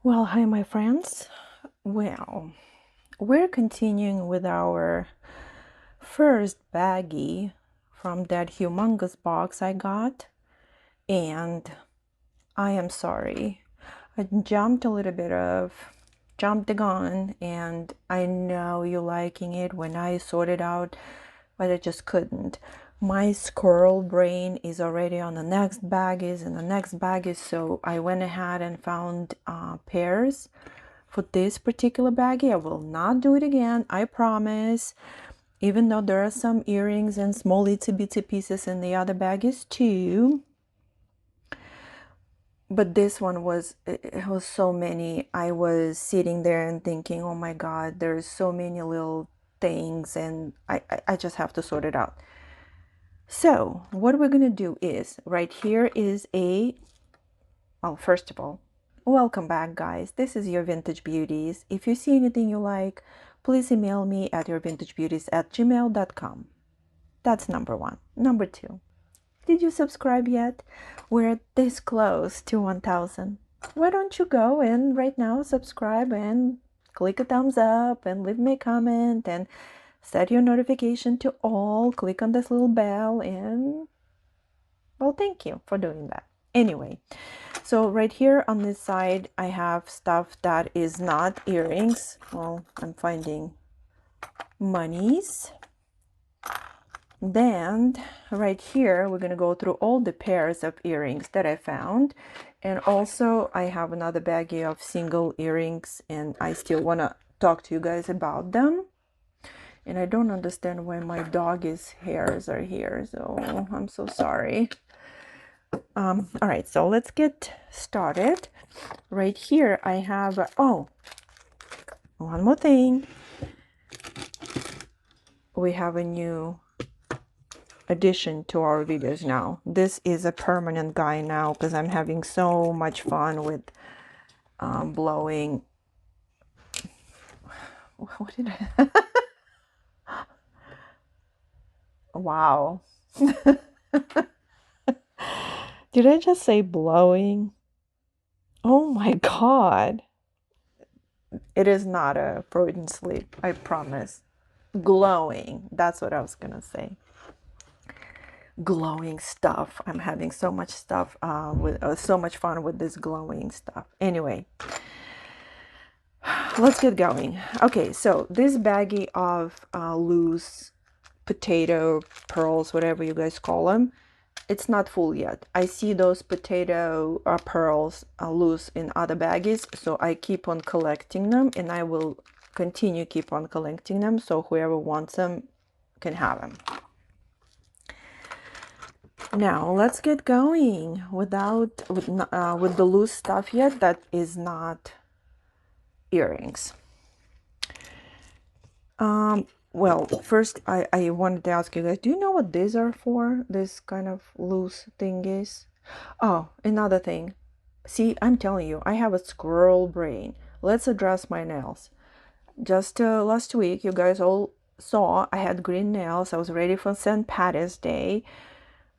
Well, hi, my friends. Well, we're continuing with our first baggie from that humongous box I got, and I am sorry. I jumped the gun, and I know you're liking it when I sort it out, but I just couldn't. My squirrel brain is already on the next baggies and the next baggies, so I went ahead and found pairs for this particular baggie. I will not do it again, I promise. Even though there are some earrings and small itsy bitsy pieces in the other baggies too. But this one was, it was so many. I was sitting there and thinking, oh my God, there's so many little things, and I just have to sort it out. So what we're gonna do is, right here is well, first of all, welcome back, guys. This is Your Vintage Beauties. If you see anything you like, please email me at yourvintagebeauties@gmail.com. That's number one. Number two, did you subscribe yet? We're this close to 1,000. Why don't you go and right now subscribe and click a thumbs up and leave me a comment and set your notification to all. Click on this little bell and, well, thank you for doing that. Anyway, so right here on this side, I have stuff that is not earrings. Well, I'm finding monies. Then right here, we're going to go through all the pairs of earrings that I found. And also I have another baggie of single earrings, and I still want to talk to you guys about them. And I don't understand why my dog's hairs are here, so I'm so sorry. All right, so let's get started. Right here I have, oh, one more thing. We have a new addition to our videos now. This is a permanent guy now because I'm having so much fun with blowing. What did I? Wow. Did I just say blowing? Oh my God. It is not a Freudian slip, I promise. Glowing. That's what I was gonna say. Glowing stuff. I'm having so much stuff with so much fun with this glowing stuff. Anyway, let's get going. Okay, so this baggie of loose potato pearls, whatever you guys call them, it's not full yet. I see those potato pearls loose in other baggies, so I keep on collecting them, and I will continue keep on collecting them, so whoever wants them can have them. Now let's get going with the loose stuff yet that is not earrings. Well, first I wanted to ask you guys, do you know what these are for? This kind of loose thing is? Oh, another thing. See, I'm telling you, I have a squirrel brain. Let's address my nails. Just last week, you guys all saw I had green nails. I was ready for St. Patty's Day,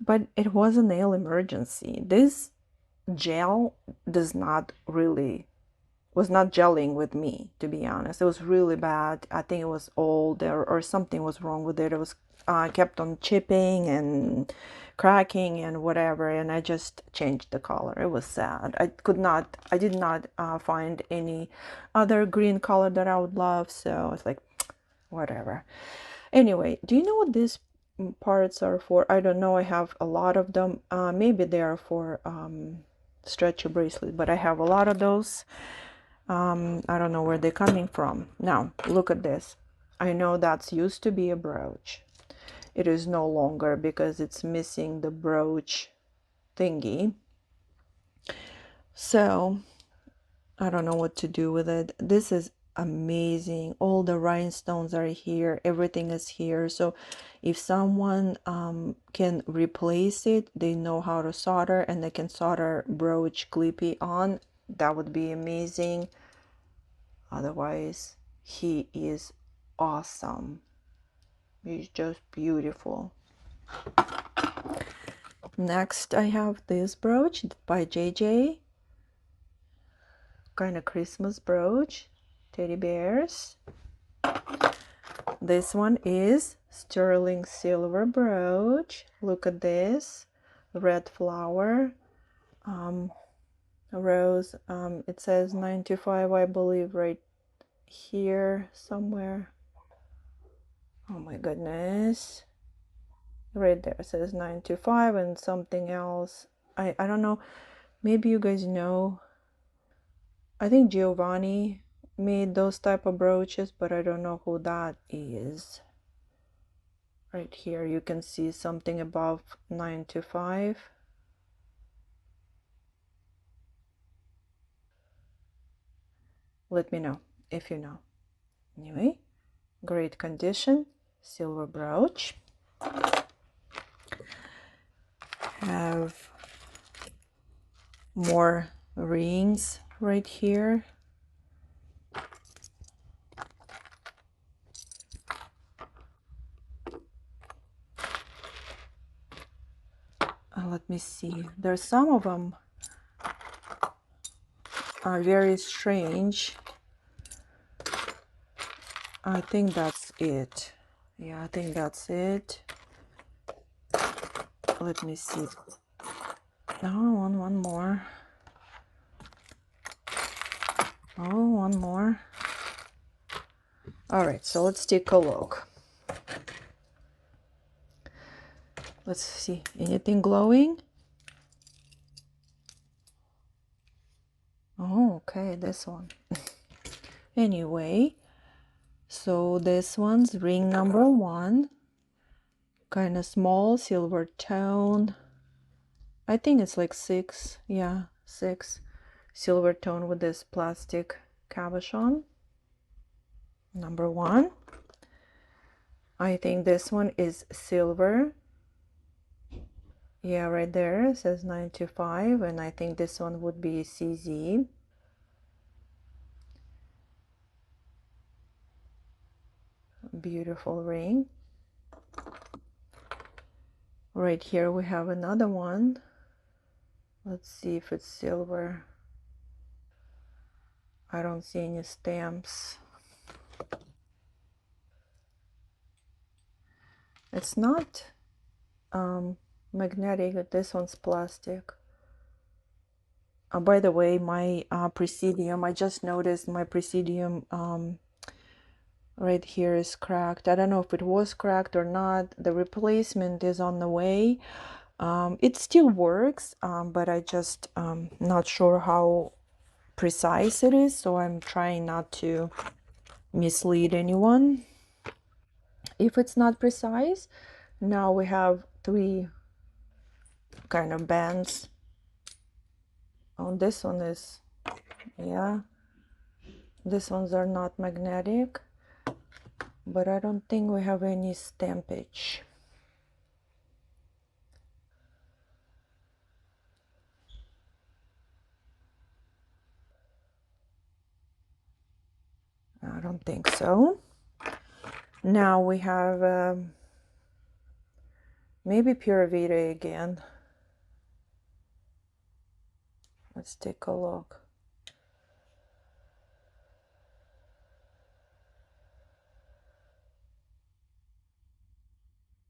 but it was a nail emergency. This gel does not really was not gelling with me, to be honest. It was really bad. I think it was old, or something was wrong with it. It was kept on chipping and cracking and whatever, and I just changed the color. It was sad. I did not find any other green color that I would love, so it's like, whatever. Anyway, do you know what these parts are for? I don't know. I have a lot of them. Maybe they are for stretchy bracelet, but I have a lot of those. I don't know where they're coming from. Now, look at this. I know that's used to be a brooch. It is no longer because it's missing the brooch thingy. So, I don't know what to do with it. This is amazing. All the rhinestones are here. Everything is here. So, if someone can replace it, they know how to solder, and they can solder brooch clippy on, that would be amazing. Otherwise, he is awesome. He's just beautiful. Next, I have this brooch by JJ. kind of Christmas brooch, teddy bears. This one is sterling silver brooch. Look at this, red flower, rose. It says 95, I believe, right here somewhere. Oh my goodness, right there it says 95 and something else. I don't know, maybe you guys know. I think Giovanni made those type of brooches, but I don't know who that is. Right here you can see something above 95. Let me know if you know. Anyway, great condition, silver brooch. Have more rings right here. Let me see. There's some of them are very strange. I think that's it. Yeah, I think that's it. Let me see. Oh, one more. Oh, one more. All right, so let's take a look. Let's see. Anything glowing? Oh, okay, this one. Anyway, so this one's ring number 1. Kind of small, silver tone. I think it's like 6. Yeah, 6. Silver tone with this plastic cabochon. Number 1. I think this one is silver. Yeah, right there it says 95, and I think this one would be CZ. Beautiful ring. Right here we have another one. Let's see if it's silver. I don't see any stamps. It's not magnetic. This one's plastic. By the way, my Presidium, I just noticed my Presidium right here is cracked. I don't know if it was cracked or not. The replacement is on the way. It still works, but I just not sure how precise it is, so I'm trying not to mislead anyone if it's not precise. Now we have 3 kind of bands. Oh, this one is, yeah, these ones are not magnetic, but I don't think we have any stampage. I don't think so. Now we have maybe Pura Vida again. Let's take a look.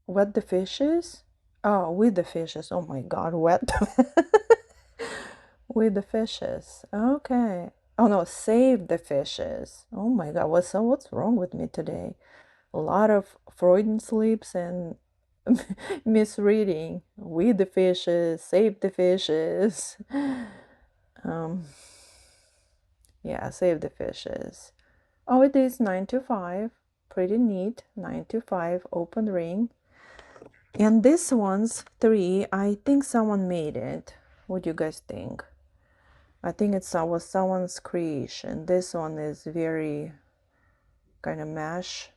Wet the fishes? Oh, with the fishes. Oh my God, wet. With the fishes. Okay. Oh no, save the fishes. Oh my God, what's wrong with me today? A lot of Freudian slips and misreading. With the fishes, save the fishes. Yeah, save the fishes. Oh, it is 9 to 5. Pretty neat. 9 to 5 open ring. And this one's 3. I think someone made it. What do you guys think? I think it was someone's creation. This one is very kind of mesh.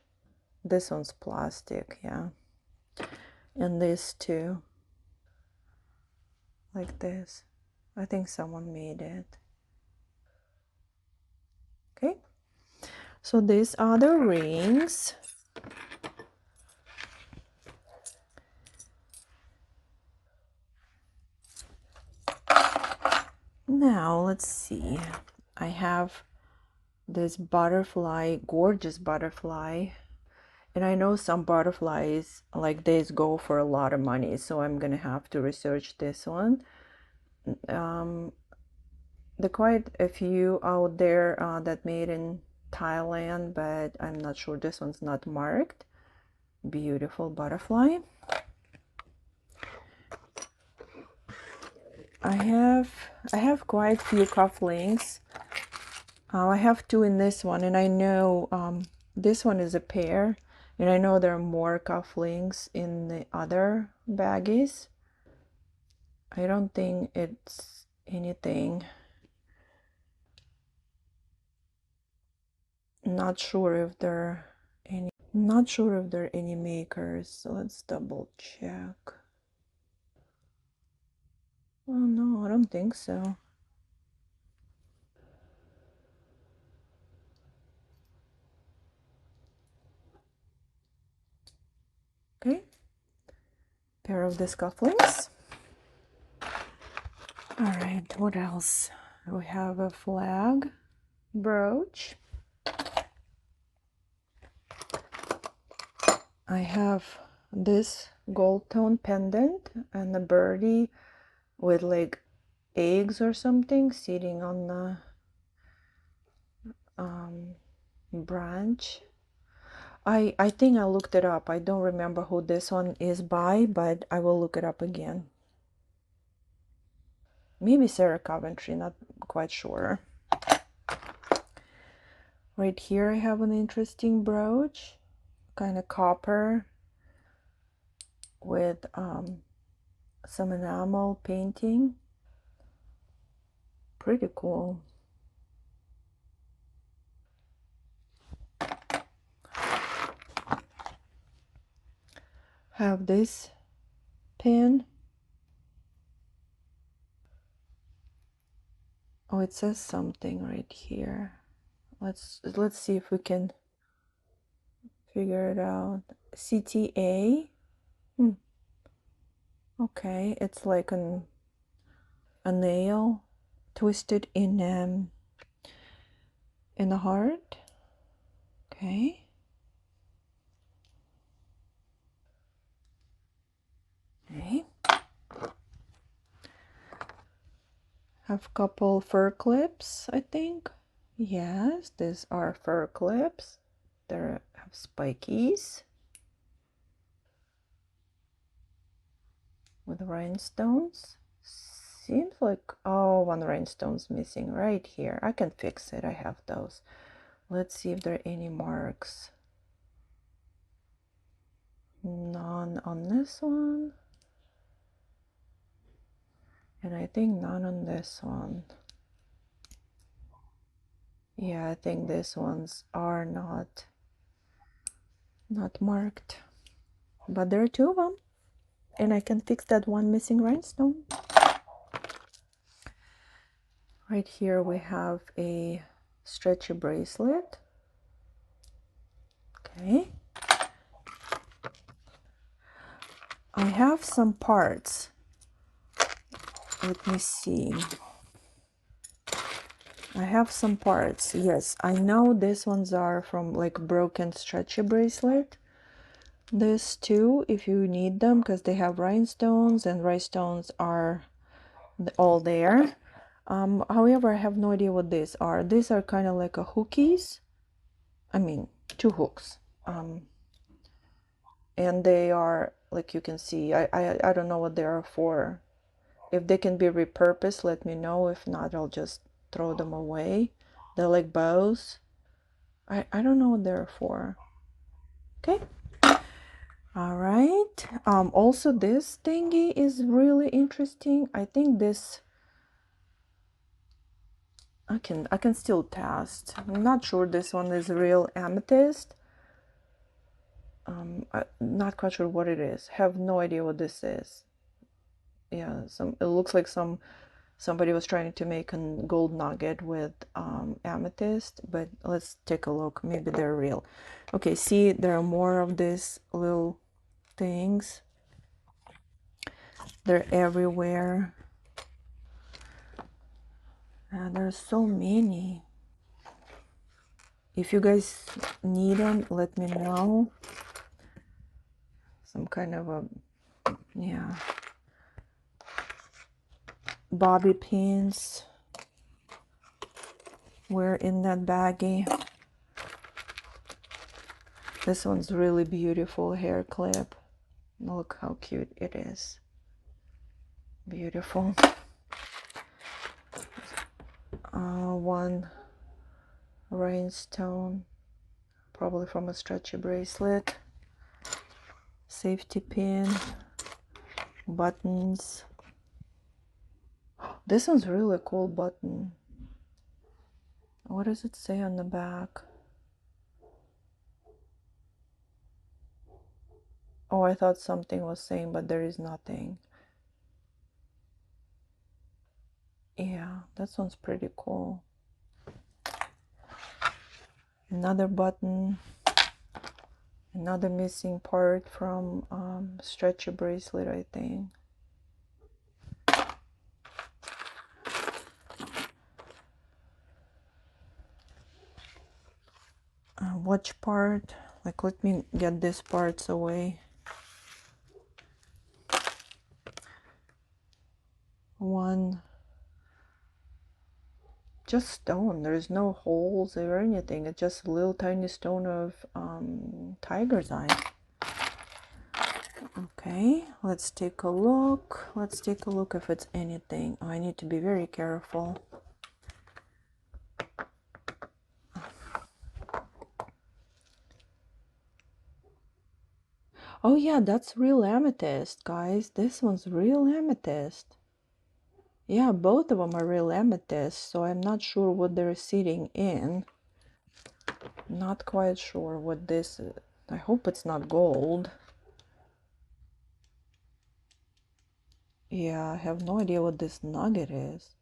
This one's plastic, yeah. And this too. Like this. I think someone made it. Okay. So these are the rings. Now let's see. I have this butterfly, gorgeous butterfly. And I know some butterflies like this go for a lot of money, so I'm gonna have to research this one. There are quite a few out there that made in Thailand, but I'm not sure this one's not marked. Beautiful butterfly. I have quite a few cufflinks. I have two in this one, and I know this one is a pair, and I know there are more cufflinks in the other baggies. I don't think it's anything. Not sure if there are any makers, so let's double check. Oh no, I don't think so. Okay, pair of the cufflinks. All right, what else? We have a flag brooch. I have this gold tone pendant and a birdie with like eggs or something sitting on the branch. I think I looked it up. I don't remember who this one is by, but I will look it up again. Maybe Sarah Coventry, not quite sure. Right here I have an interesting brooch, kind of copper with some enamel painting. Pretty cool. Have this pin. Oh, it says something right here. Let's see if we can figure it out. CTA. Okay, it's like a nail twisted in the heart. Okay. Okay. Have couple fur clips, I think. Yes, these are fur clips. They have spikies with rhinestones. Seems like, oh, one rhinestone's missing right here. I can fix it. I have those. Let's see if there are any marks. None on this one. And I think none on this one. Yeah, I think these ones are not marked. But there are two of them. And I can fix that one missing rhinestone. Right here we have a stretchy bracelet. Okay. I have some parts. Let me see. I have some parts. Yes, I know these ones are from like broken stretchy bracelet. These two, if you need them, because they have rhinestones and rhinestones are all there. However, I have no idea what these are. These are kind of like a hookies. I mean, two hooks. And they are, like you can see, I don't know what they are for. If they can be repurposed, let me know. If not, I'll just throw them away. They're like bows. I don't know what they're for. Okay. All right. Also this thingy is really interesting. I think this I can still test. I'm not sure this one is real amethyst. I'm not quite sure what it is. Have no idea what this is. Yeah, it looks like somebody was trying to make a gold nugget with amethyst, but let's take a look. Maybe they're real. Okay, see, there are more of these little things. They're everywhere. There's so many. If you guys need them, let me know. Some kind of a, yeah, bobby pins were in that baggie. This one's really beautiful hair clip. Look how cute it is. Beautiful. One rhinestone, probably from a stretchy bracelet. Safety pin. Buttons. This one's really cool button. What does it say on the back? Oh, I thought something was saying, but there is nothing. Yeah, that one's pretty cool. Another button. Another missing part from stretchy bracelet, I think. Watch part. Like, let me get these parts away. One. Just stone. There's no holes or anything. It's just a little tiny stone of tiger's eye. Okay, let's take a look. Let's take a look if it's anything. Oh, I need to be very careful. Oh yeah, that's real amethyst, guys. This one's real amethyst. Yeah, both of them are real amethyst, so I'm not sure what they're sitting in. Not quite sure what this is. I hope it's not gold. Yeah, I have no idea what this nugget is.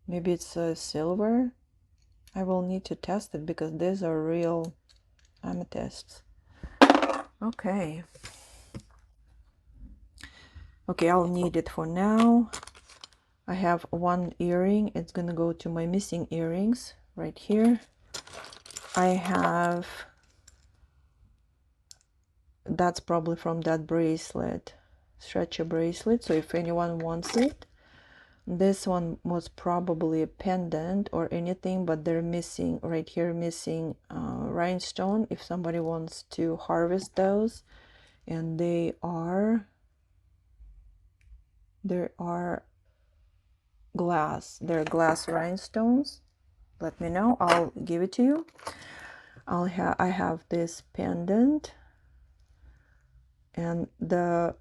Maybe it's silver? I will need to test it because these are real amethysts. Okay. Okay, I'll need it for now. I have one earring. It's gonna go to my missing earrings right here. I have, that's probably from that bracelet, stretchy bracelet. So if anyone wants it, this one was probably a pendant or anything, but they're missing right here, missing rhinestone. If somebody wants to harvest those, and there are glass, they're glass rhinestones. Let me know. I'll give it to you. I have this pendant, and the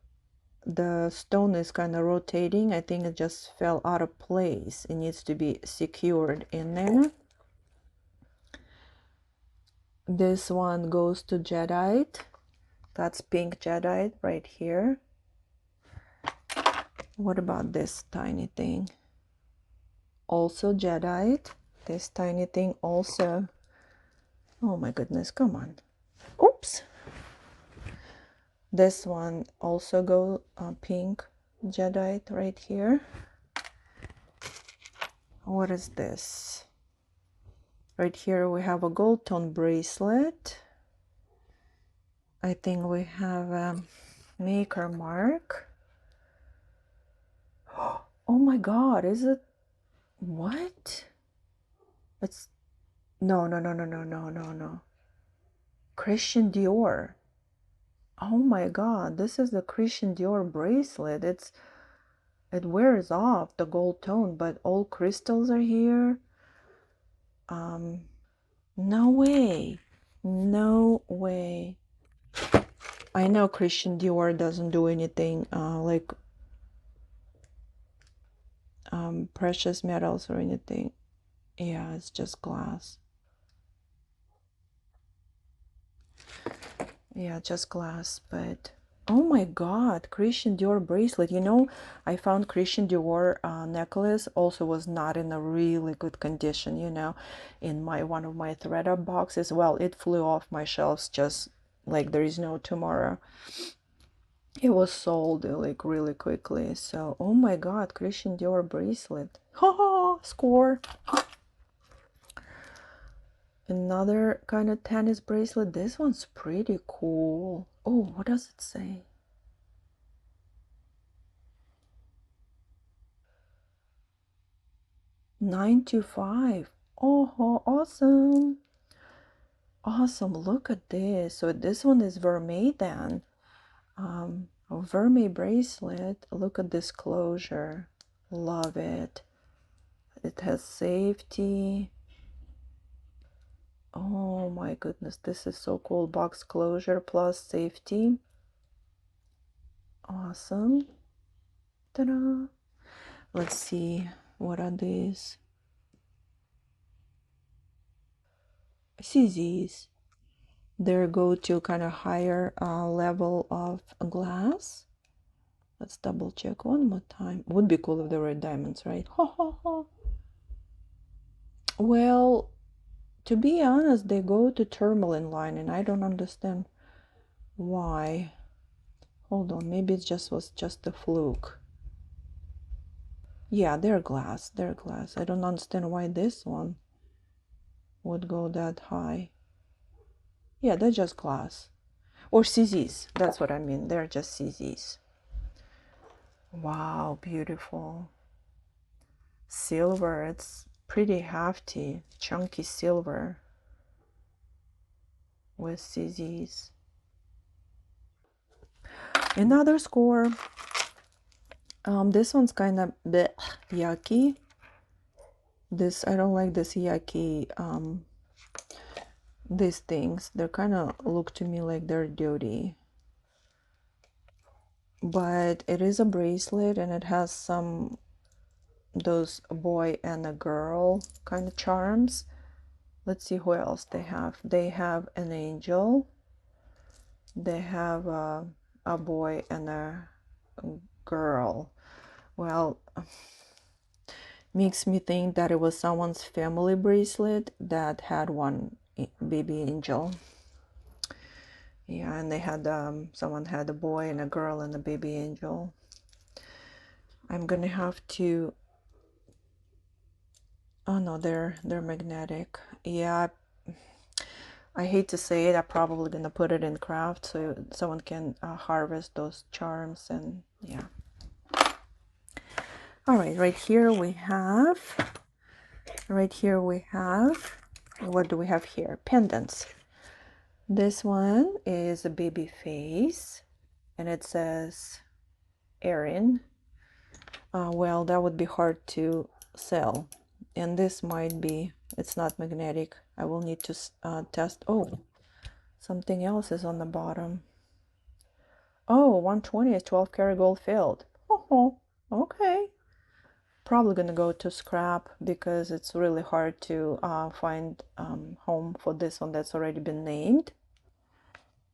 stone is kind of rotating. I think it just fell out of place. It needs to be secured in there. This one goes to jadeite. That's pink jadeite right here. What about this tiny thing? Also jadeite. This tiny thing also. Oh my goodness, come on. Oops. This one also go pink jadeite right here. What is this? Right here we have a gold tone bracelet. I think we have a maker mark. Oh my god, is it? What? It's no. Christian Dior. Oh my god, this is the Christian Dior bracelet. It wears off the gold tone, but all crystals are here. No way. No way. I know Christian Dior doesn't do anything like precious metals or anything. Yeah, it's just glass. Yeah, just glass, but oh my god, Christian Dior bracelet. You know, I found Christian Dior necklace also was not in a really good condition, you know, in my one of my ThredUp boxes. Well, it flew off my shelves just like there is no tomorrow. It was sold like really quickly. So, oh my God, Christian Dior bracelet. Ha, score. Another kind of tennis bracelet. This one's pretty cool. Oh, what does it say? 925. Oh, awesome. Awesome. Look at this. So this one is vermeil then. A vermeil bracelet. Look at this closure. Love it. It has safety. Oh my goodness, this is so cool. Box closure plus safety. Awesome. Ta-da. Let's see, what are these? CZs. They go to kind of higher level of glass. Let's double check one more time. Would be cool if they were diamonds, right? Ha ha ha. Well, to be honest, they go to tourmaline line, and I don't understand why. Hold on, maybe it just was just a fluke. Yeah, they're glass. They're glass. I don't understand why this one would go that high. Yeah, they're just glass. Or CZs. That's what I mean. They're just CZs. Wow, beautiful. Silver. It's pretty hefty, chunky silver with CZs. Another score. This one's kind of bleh, yucky. I don't like this yucky these things. They kind of look to me like they're dirty. But it is a bracelet and it has some those boy and a girl kind of charms. Let's see who else they have. They have an angel. They have a boy and a girl. Well, makes me think that it was someone's family bracelet that had one baby angel. Yeah, and they had someone had a boy and a girl and a baby angel. I'm gonna have to. Oh no, they're magnetic. Yeah, I hate to say it. I'm probably gonna put it in craft so someone can harvest those charms and yeah. All right, right here we have. What do we have here? Pendants. This one is a baby face, and it says Erin. Well, that would be hard to sell, and this might be. It's not magnetic. I will need to test. Oh, something else is on the bottom. Oh, 120 is 12 karat gold filled. Oh, okay. Probably gonna go to scrap because it's really hard to find home for this one that's already been named.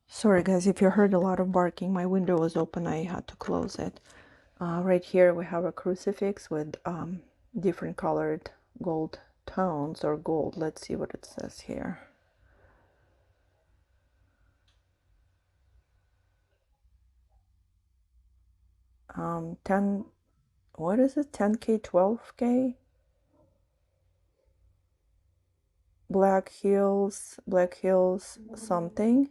Sorry guys, if you heard a lot of barking, my window was open. I had to close it. Right here we have a crucifix with different colored gold tones or gold. Let's see what it says here. 10, what is it? 10K, 12K? Black Hills something.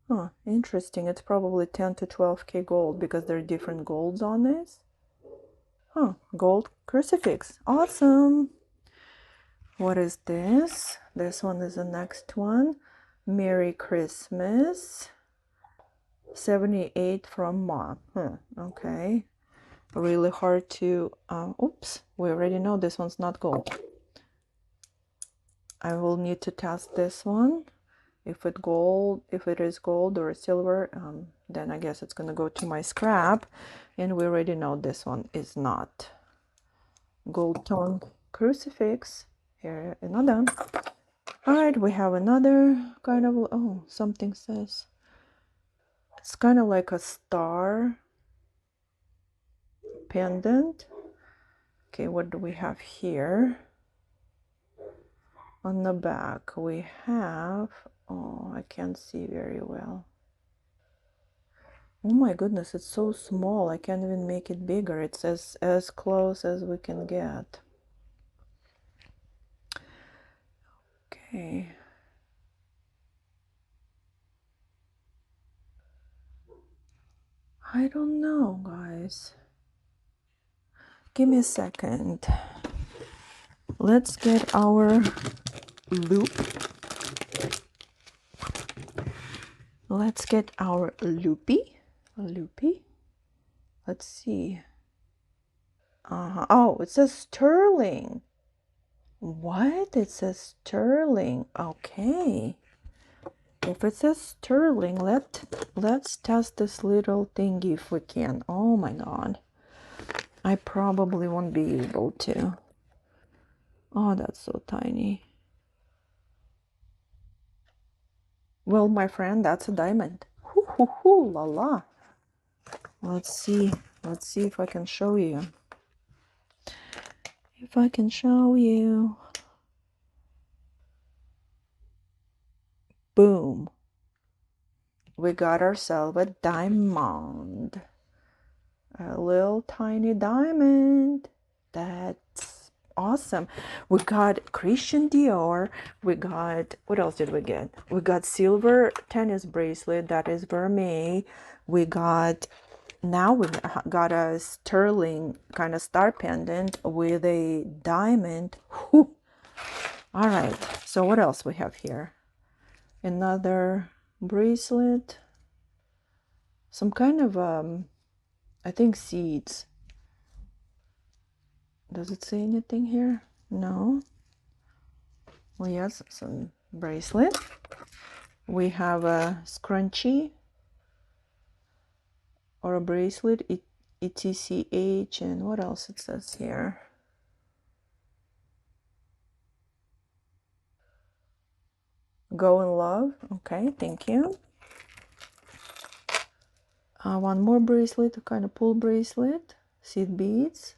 Huh, interesting. It's probably 10 to 12K gold because there are different golds on this. Huh, gold crucifix. Awesome. What is this? This one is the next one. Merry Christmas. 78 from Ma. Okay. Really hard to, oops, we already know this one's not gold. I will need to test this one. If it is gold or silver, then I guess it's gonna go to my scrap. And we already know this one is not. Gold tone crucifix. Here, another. All right, we have another kind of, oh, something says. It's kind of like a star pendant. Okay, what do we have here? On the back, we have, oh, I can't see very well. Oh my goodness, it's so small. I can't even make it bigger. It's as close as we can get. Okay. I don't know, guys. Give me a second. Let's get our loop. Let's get our loopy. Let's see. Oh, it says sterling. What? It says sterling. Okay. If it says sterling, let's test this little thingy if we can. Oh my god. I probably won't be able to. Oh, that's so tiny. Well, my friend, that's a diamond. Hoo hoo hoo la la. Let's see. Let's see if I can show you. If I can show you. Boom. We got ourselves a diamond. A little tiny diamond. That's awesome. We got Christian Dior. We got, what else did we get? We got silver tennis bracelet. That is Vermeer. We got, now we got a sterling kind of star pendant with a diamond. Whew. All right. So what else we have here? Another bracelet. Some kind of, I think seeds. Does it say anything here? No. Well, yes, some bracelet. We have a scrunchie or a bracelet, ETCH, and what else it says here? Go in love. Okay, thank you. One more bracelet, a kind of pull bracelet, seed beads.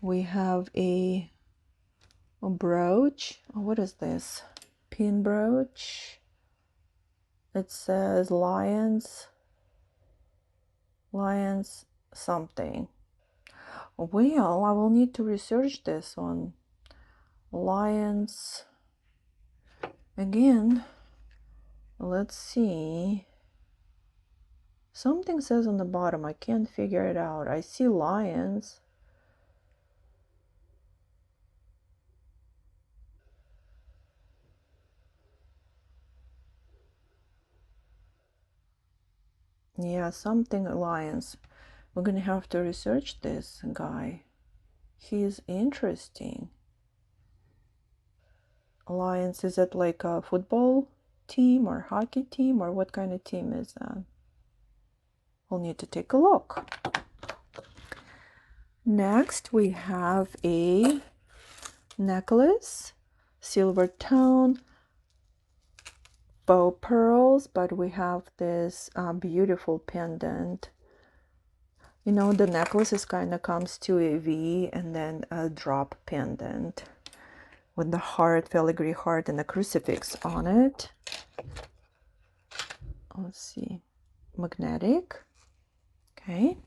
We have a brooch. Oh, what is this? Pin brooch. It says lions something. Well, I will need to research this one. Lions. Again, let's see. Something says on the bottom. I can't figure it out. I see lions. Yeah, something lions. We're gonna have to research this guy. He's interesting. Lions, is it like a football team or hockey team, or what kind of team is that? We'll need to take a look. Next, we have a necklace, silver tone, faux pearls, but we have this beautiful pendant. You know, the necklace is kind of comes to a V and then a drop pendant with the heart, filigree heart, and a crucifix on it. Let's see, magnetic. Okay.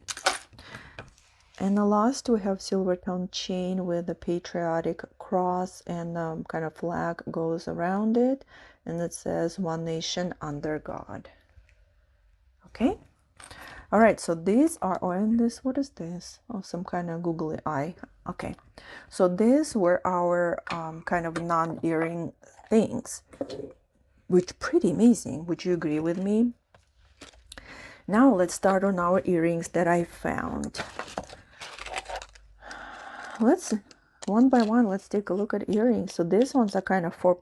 And the last, we have silver tone chain with a patriotic cross and kind of flag goes around it. And it says One Nation Under God. Okay. All right. So these are, oh, and this, what is this? Oh, some kind of googly eye. Okay. So these were our kind of non-earring things, which pretty amazing. Would you agree with me? Now let's start on our earrings that I found. Let's one by one, let's take a look at earrings. So these ones are kind of faux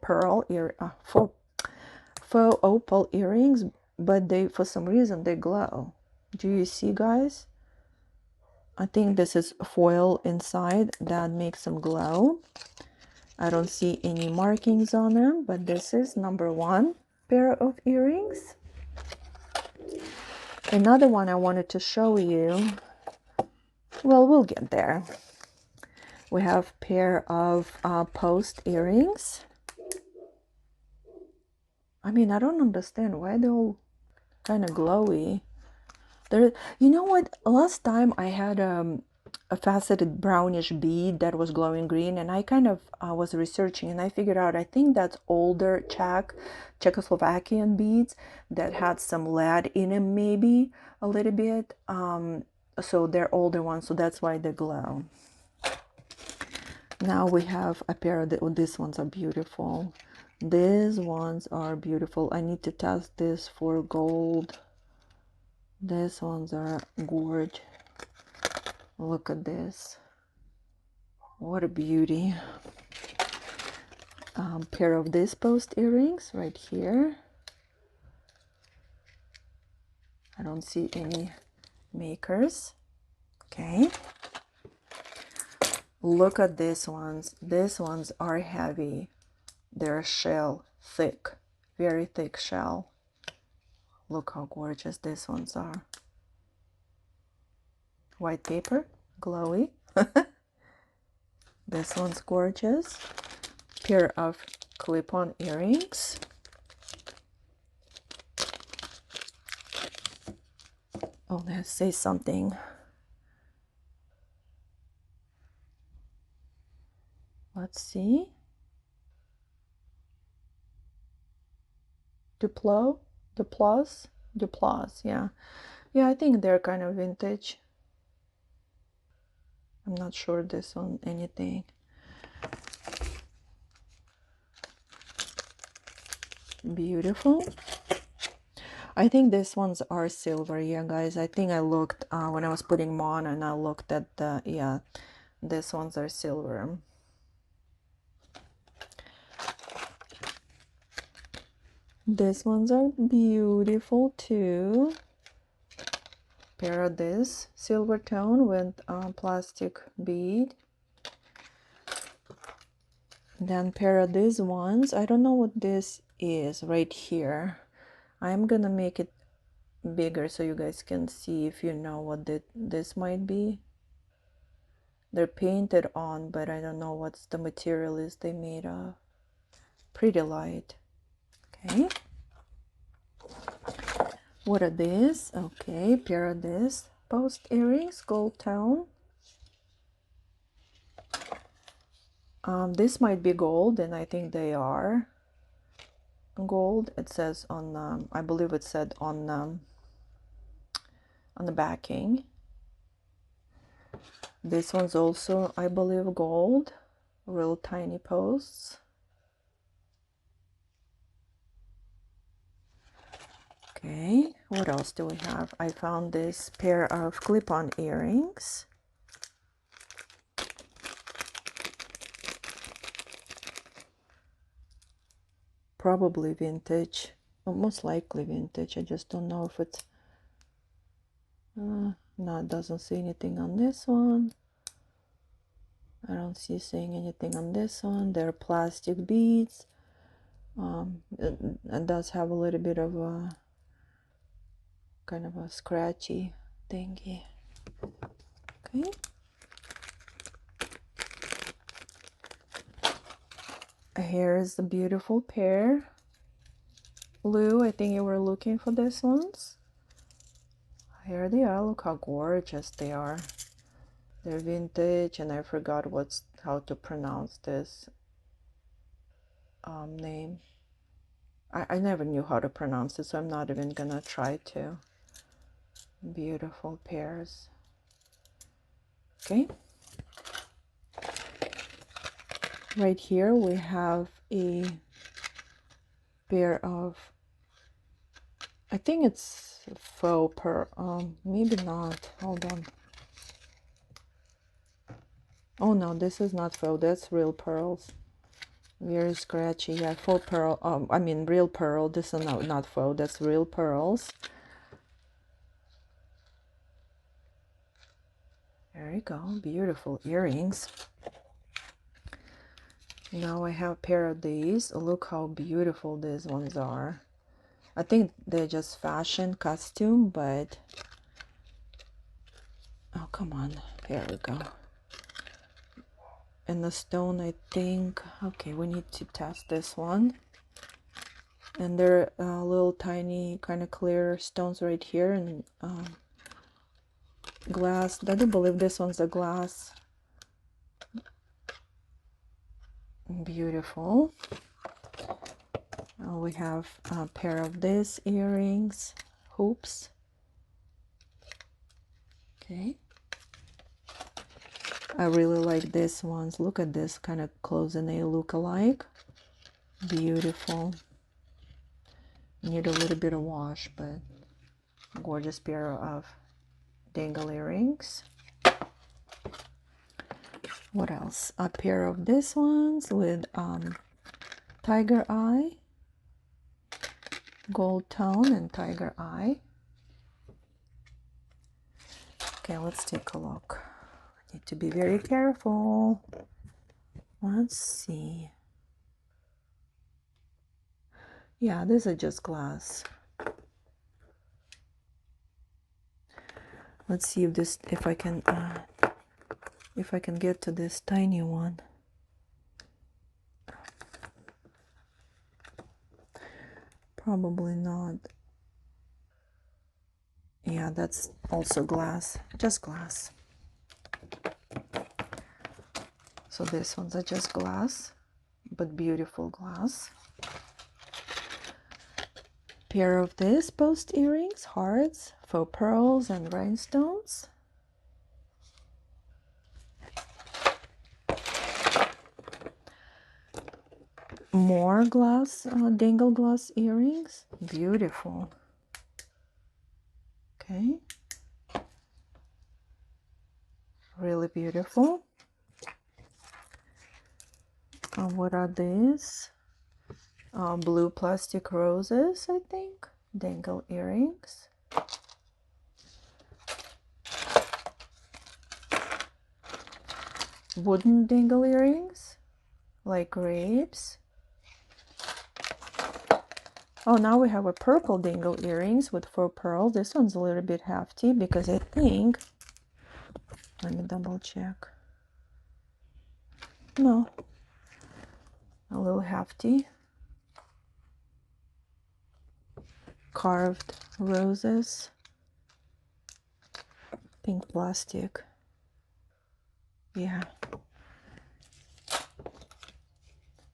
opal earrings, but they, for some reason, they glow. Do you see, guys? I think this is foil inside that makes them glow. I don't see any markings on them, but this is number one pair of earrings. Another one I wanted to show you. Well, we'll get there. We have a pair of post earrings. I mean, I don't understand why they all kind of glowy. There, you know what? Last time I had a faceted brownish bead that was glowing green, and I kind of was researching, and I figured out I think that's older Czechoslovakian beads that had some lead in them, maybe a little bit. So they're older ones, so that's why they glow. Now we have a pair of these ones are beautiful. These ones are beautiful. I need to test this for gold. These ones are gorgeous. Look at this. What a beauty. Pair of these post earrings right here. I don't see any makers. Okay. Look at these ones. These ones are heavy. They're shell thick, very thick shell. Look how gorgeous these ones are. White paper, glowy. This one's gorgeous. Pair of clip-on earrings. Oh, let's say something. Let's see. Duplass, yeah. Yeah, I think they're kind of vintage. I'm not sure this on anything. Beautiful. I think these ones are silver. Yeah, guys, I think I looked when I was putting them on, and I looked at the, yeah, these ones are silver. These ones are beautiful too. Pair of this silver tone with plastic bead. Then pair of these ones. I don't know what this is right here. I'm gonna make it bigger so you guys can see if you know what this might be. They're painted on, but I don't know what's the material is they made of. Pretty light. Okay. What are these? Okay, pair of this post earrings, gold tone. This might be gold, and I think they are gold. It says on, I believe it said on the backing. This one's also, I believe, gold. Real tiny posts. Okay, what else do we have? I found this pair of clip-on earrings. Probably vintage, most likely vintage. I just don't know if it's no, it doesn't say anything on this one. I don't see saying anything on this one. They're plastic beads. It does have a little bit of a kind of a scratchy thingy. Okay. Here's the beautiful pair. Lou, I think you were looking for these ones. Here they are. Look how gorgeous they are. They're vintage, and I forgot how to pronounce this name. I never knew how to pronounce it, so I'm not even gonna try to. Beautiful pairs. Okay. Right here we have a pair of, I think it's faux pearl, maybe not, hold on. Oh no, this is not faux, that's real pearls. Very scratchy. Yeah, faux pearl, I mean real pearl. This is not faux, that's real pearls. There you go, beautiful earrings. Now I have a pair of these. Look how beautiful these ones are. I think they're just fashion costume, but oh, come on. There we go. And the stone, I think, okay, we need to test this one. And there are little tiny kind of clear stones right here, and glass. I do believe this one's a glass. Beautiful. We have a pair of these earrings, hoops. Okay. I really like these ones. Look at this, kind of close and they look alike. Beautiful. Need a little bit of wash, but gorgeous pair of dangle earrings. What else? A pair of these ones with tiger eye, gold tone and tiger eye. Okay, let's take a look. I need to be very careful. Let's see. Yeah, these are just glass. Let's see if I can get to this tiny one. Probably not. Yeah, that's also glass, just glass. So these ones are just glass, but beautiful glass. Pair of these post earrings, hearts, faux pearls and rhinestones. More glass, dangle glass earrings. Beautiful. Okay. Really beautiful. What are these? Blue plastic roses, I think. Dangle earrings. Wooden dangle earrings, like grapes. Oh, now we have a purple dangle earrings with faux pearl. This one's a little bit hefty because I think, let me double check. No, a little hefty. Carved roses, pink plastic. Yeah.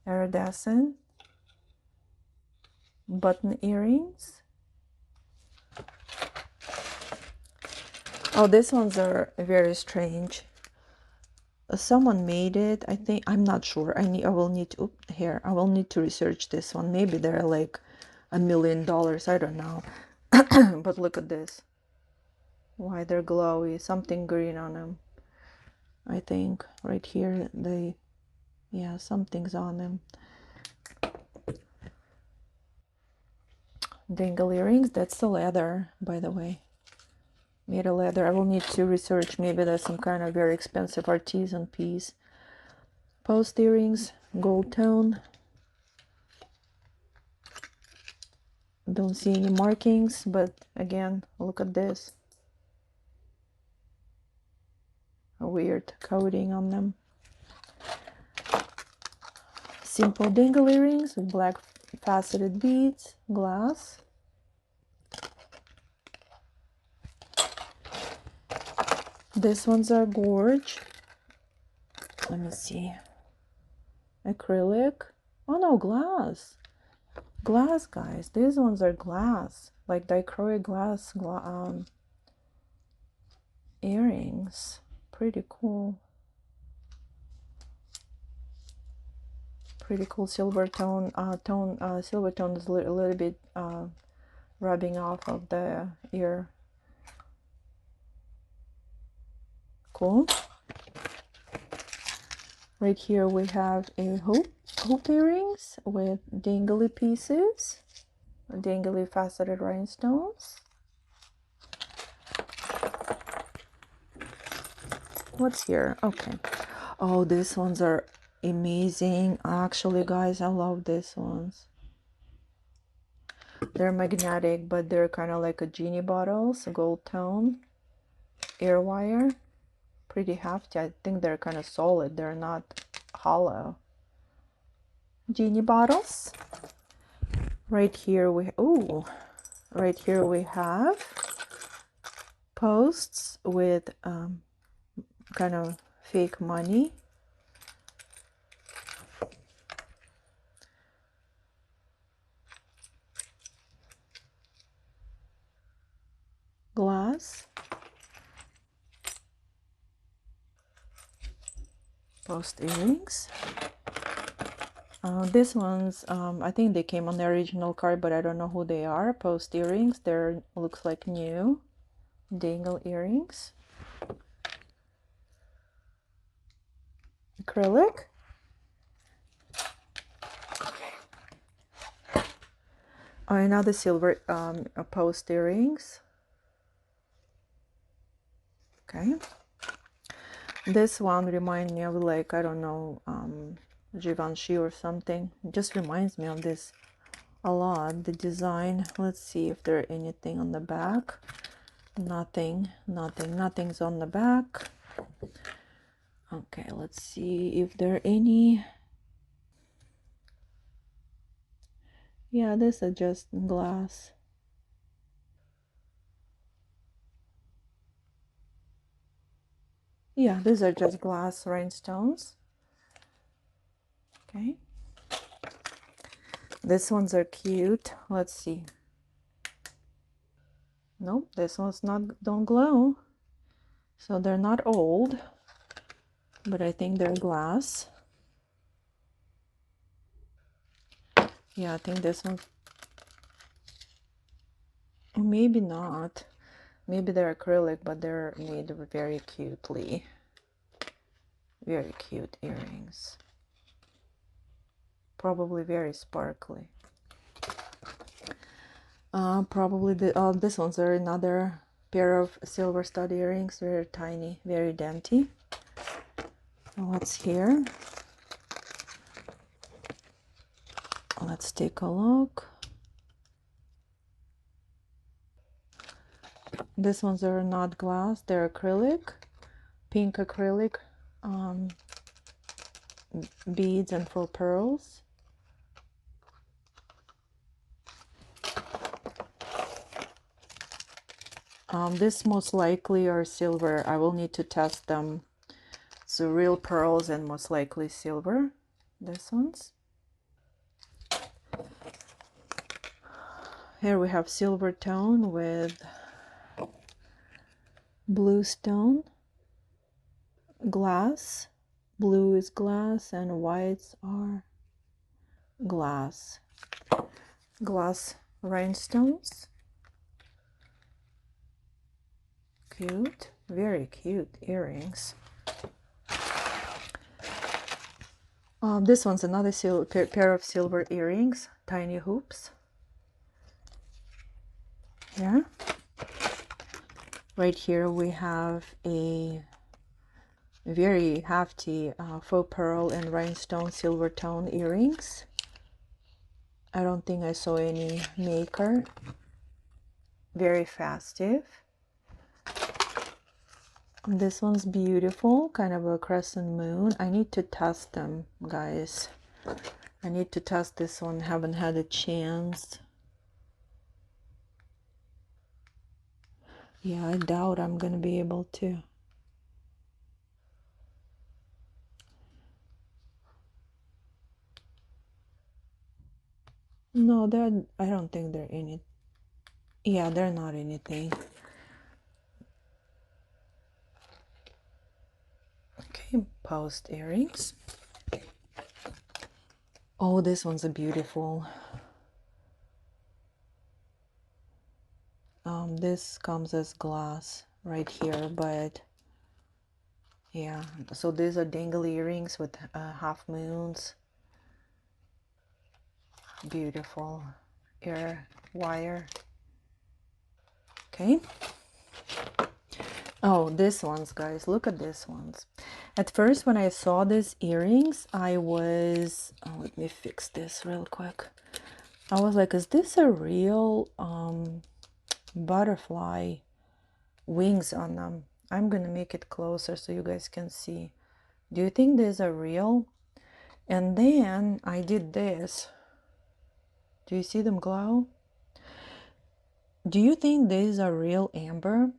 Iridescent. Button earrings. Oh, these ones are very strange. Someone made it, I think. I'm not sure. I will need to research this one. Maybe they're like $1 million. I don't know. But look at this. Why they're glowy? Something green on them. I think right here yeah, something's on them. Dangle earrings. That's the leather, by the way. Made of leather. I will need to research. Maybe that's some kind of very expensive artisan piece. Post earrings, gold tone. Don't see any markings, but again, look at this. A weird coating on them. Simple dangle earrings with black faceted beads, glass. These ones are gorge. Let me see. Acrylic. Oh no, glass. Glass, guys. These ones are glass. Like dichroic glass earrings. Pretty cool. Pretty cool silver tone. Silver tone is a little bit rubbing off of the ear. Cool. Right here we have a hoop earrings with dangly pieces, dangly faceted rhinestones. What's here? Okay. Oh, these ones are amazing. Actually, guys, I love these ones. They're magnetic, but they're kind of like a genie bottles, gold tone, ear wire. Pretty hefty. I think they're kind of solid. They're not hollow. Genie bottles. Right here we right here we have posts with kind of fake money. Glass. Post earrings. This one's I think they came on the original card, but I don't know who they are. Post earrings. They're looks like new dangle earrings. Acrylic. Oh, another silver post earrings. Okay. This one reminds me of, like, I don't know, Givenchy or something. It just reminds me of this a lot, the design. Let's see if there anything on the back. Nothing's on the back. Okay, let's see if there are any. Yeah, this is just glass. Yeah, these are just glass rhinestones. Okay. These ones are cute. Let's see. Nope, this one's don't glow. So they're not old, but I think they're glass. Yeah, I think this one, maybe not. Maybe they're acrylic, but they're made very cutely. Very cute earrings. Probably very sparkly. Probably this ones are another pair of silver stud earrings. Very tiny, very dainty. What's here? Let's take a look. These ones are not glass, they're acrylic, pink acrylic beads and faux pearls. This most likely are silver. I will need to test them. So real pearls and most likely silver. This ones. Here we have silver tone with blue stone, glass. Blue is glass and whites are glass. Glass rhinestones. Cute, very cute earrings. This one's another pair of silver earrings, tiny hoops. Yeah. Right here we have a very hefty faux pearl and rhinestone silver tone earrings. I don't think I saw any maker. Very festive. This one's beautiful, kind of a crescent moon. I need to test them, guys. I need to test this one. Haven't had a chance. Yeah, I doubt I'm gonna be able to. No, I don't think they're any. Yeah, they're not anything. Okay, post earrings. Oh, this one's a beautiful. This comes as glass right here, but yeah. So these are dangle earrings with half moons. Beautiful ear wire. Okay. Oh, these ones, guys, look at these ones. At first, when I saw these earrings, I was, oh, let me fix this real quick. I was like, is this a real butterfly wings on them? I'm gonna make it closer so you guys can see. Do you think these are real? And then I did this. Do you see them glow? Do you think these are real amber?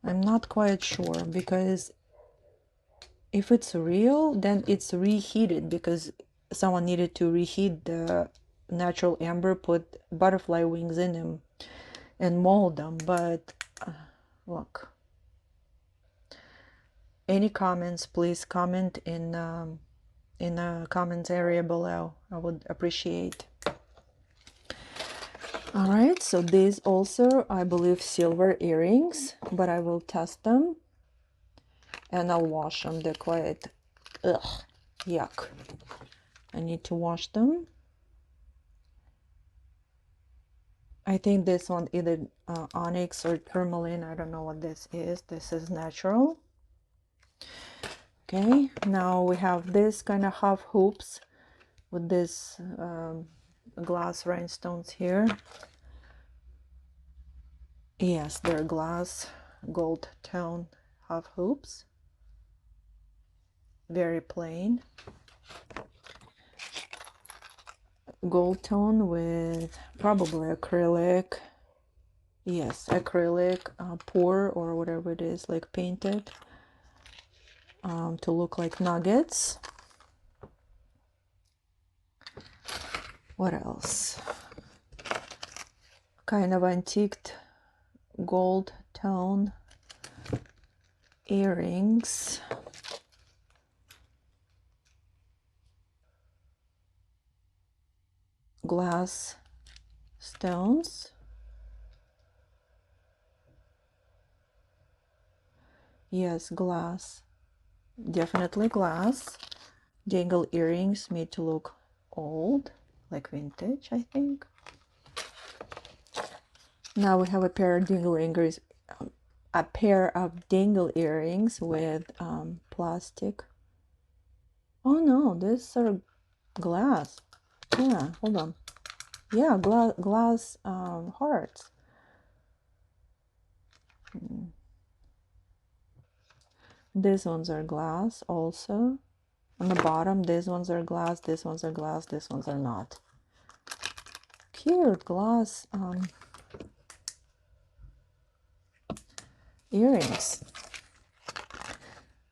I'm not quite sure, because if it's real, then it's reheated, because someone needed to reheat the natural amber, put butterfly wings in them and mold them. But look, any comments, please comment in the comments area below. I would appreciate. All right, so these also, I believe, silver earrings, but I will test them and I'll wash them. They're quite, ugh, yuck. I need to wash them. I think this one either onyx or tourmaline. I don't know what this is. This is natural. Okay, now we have this kind of half hoops with this glass rhinestones here. Yes, they're glass gold tone half hoops. Very plain. Gold tone with probably acrylic. Yes, acrylic pour or whatever it is, like painted to look like nuggets. What else? Kind of antiqued gold tone earrings. Glass stones. Yes, glass. Definitely glass. Dangle earrings made to look old, like vintage, I think. Now we have a pair of dangle earrings, with plastic. Oh no, these are glass. Yeah, hold on. Yeah, glass hearts. These ones are glass also. On the bottom, these ones are glass, these ones are glass, these ones are not. Cute glass earrings.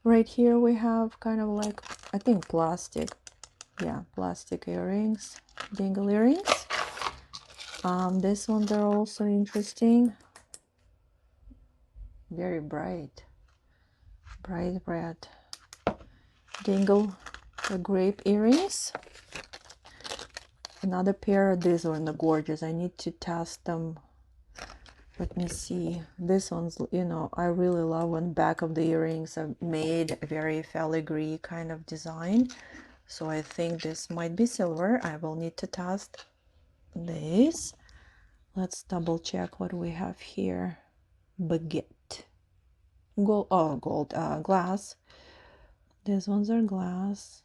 Right here we have kind of like, I think plastic. Yeah, plastic earrings, dangle earrings. This ones are also interesting. Very bright red. Dangle grape earrings. Another pair. These are gorgeous. I need to test them. Let me see. This one's, you know, I really love when back of the earrings are made a very filigree kind of design. So I think this might be silver. I will need to test this. Let's double check what we have here. Baguette. Gold. Oh, gold. Glass. These ones are glass.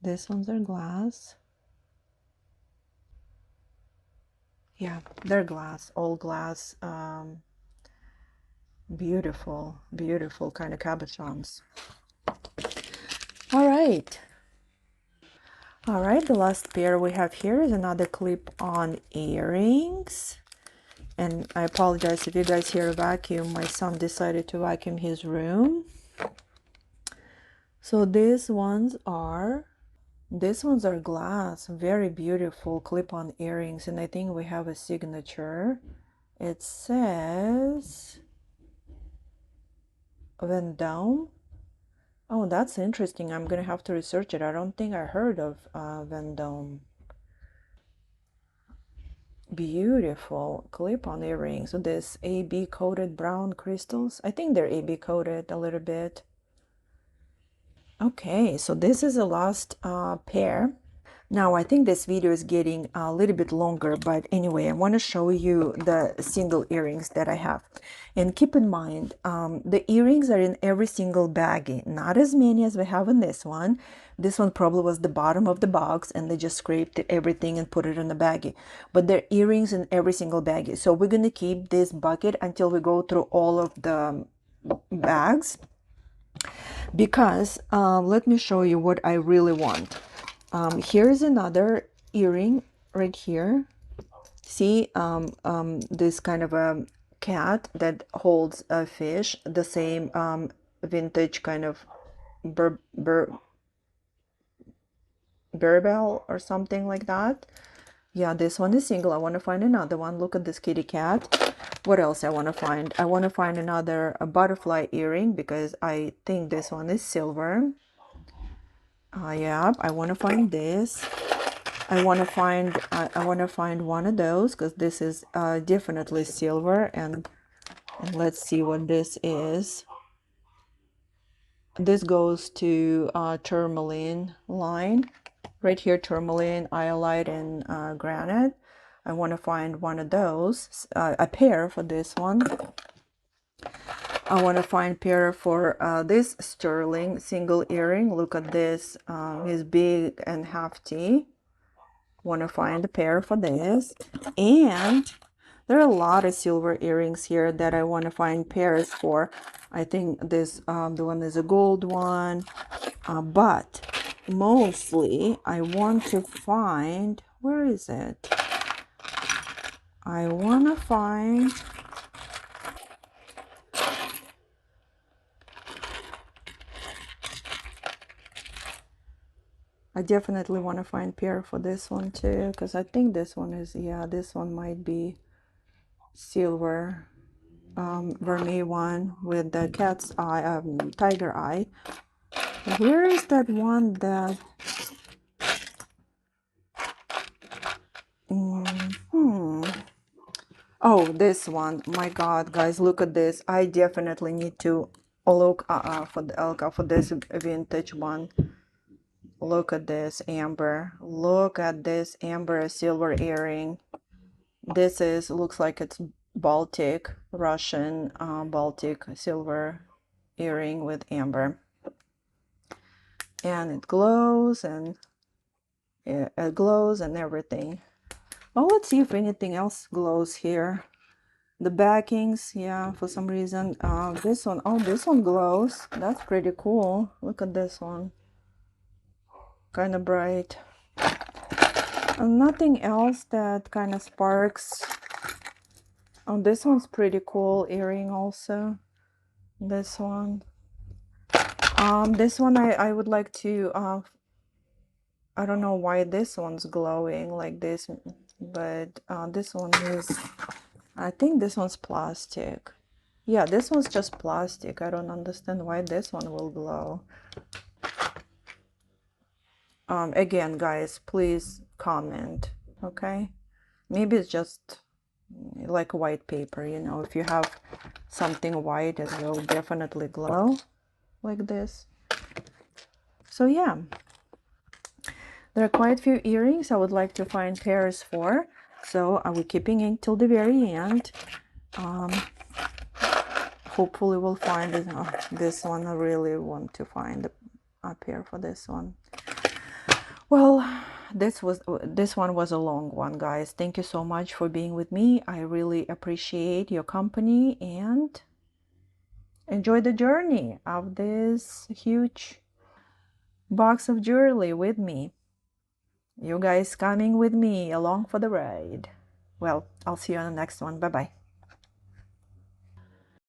These ones are glass. Yeah, they're glass. All glass. Beautiful, beautiful kind of cabochons. All right. All right, the last pair we have here is another clip-on earrings. And I apologize if you guys hear a vacuum. My son decided to vacuum his room. So these ones are glass. Very beautiful clip-on earrings. And I think we have a signature. It says Vendome. Oh, that's interesting. I'm gonna have to research it. I don't think I heard of Vendome. Beautiful clip-on earrings with this AB coated brown crystals. I think they're AB coated a little bit. Okay, so this is the last pair. Now I think this video is getting a little bit longer, but anyway, I want to show you the single earrings that I have. And keep in mind, the earrings are in every single baggie, not as many as we have in this one. This one probably was the bottom of the box and they just scraped everything and put it in the baggie. But there are earrings in every single baggie. So we're going to keep this bucket until we go through all of the bags. Because let me show you what I really want. Here's another earring right here. See, this kind of a cat that holds a fish, the same vintage kind of barbell or something like that. Yeah, this one is single. I want to find another one. Look at this kitty cat. What else I want to find? I want to find another a butterfly earring because I think this one is silver. Yeah, I want to find this. I want to find one of those because this is definitely silver, and let's see what this is. This goes to tourmaline line. Right here, tourmaline, iolite, and granite. I want to find one of those, a pair for this one. I want to find pair for this sterling single earring. Look at this, it's big and hefty. Want to find a pair for this. And there are a lot of silver earrings here that I want to find pairs for. I think this the one is a gold one, but mostly I want to find, where is it? I want to find, I definitely want to find pair for this one too, because I think this one is, yeah, this one might be silver, vermeil one with the cat's eye, tiger eye. Where is that one that oh, this one. My God, guys, look at this. I definitely need to look for this vintage one. Look at this amber. Look at this amber silver earring. This is, looks like it's Baltic, Russian Baltic silver earring with amber. And it glows, and it glows and everything. Well, let's see if anything else glows here. The backings, yeah, for some reason. This one, oh, this one glows. That's pretty cool. Look at this one. Kind of bright. And nothing else that kind of sparks. Oh, this one's pretty cool earring also. This one. This one I would like to, I don't know why this one's glowing like this, but this one is, I think this one's plastic. Yeah, this one's just plastic. I don't understand why this one will glow. Again, guys, please comment, okay? Maybe it's just like white paper, you know, if you have something white, it will definitely glow like this. So yeah, there are quite a few earrings I would like to find pairs for, so I will keeping it till the very end. Hopefully we'll find it. Oh, this one I really want to find a pair for this one. Well, this one was a long one, guys. Thank you so much for being with me. I really appreciate your company and enjoy the journey of this huge box of jewelry with me. You guys coming with me along for the ride. Well, I'll see you on the next one. Bye-bye.